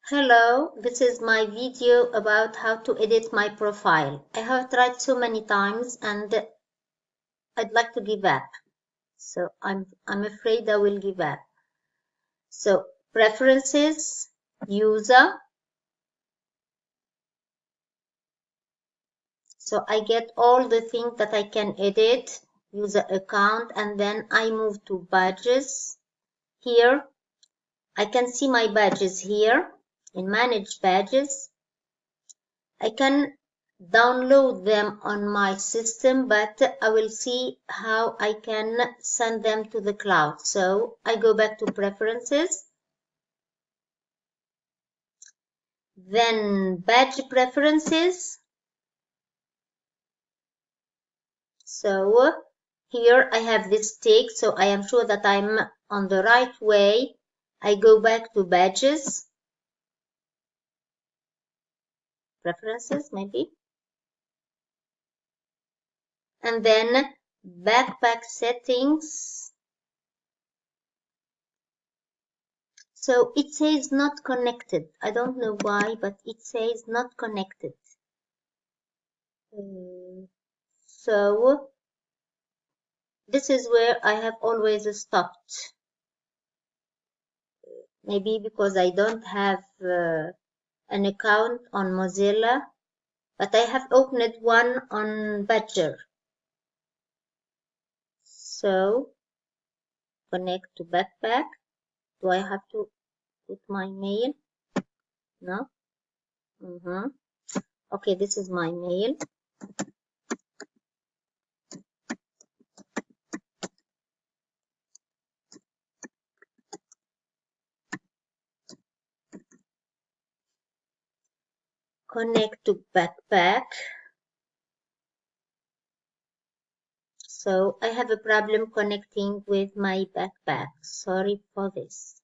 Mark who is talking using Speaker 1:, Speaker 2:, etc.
Speaker 1: Hello, this is my video about how to edit my profile. I have tried so many times and I'd like to give up. So I'm afraid I will give up. So preferences, user. So I get all the things that I can edit, user account, and then I move to badges. Here I can see my badges here in manage badges. I can download them on my system, but I will see how I can send them to the cloud. So I go back to preferences, then badge preferences. So here I have this tick, so I am sure that I'm on the right way. I go back to badges, preferences maybe, and then backpack settings. So it says not connected. I don't know why, but it says not connected. So this is where I have always stopped. Maybe because I don't have an account on Mozilla, but I have opened one on Badger. So connect to Backpack. Do I have to put my mail? No. Okay, this is my mail. Connect to Backpack. So I have a problem connecting with my Backpack. Sorry for this.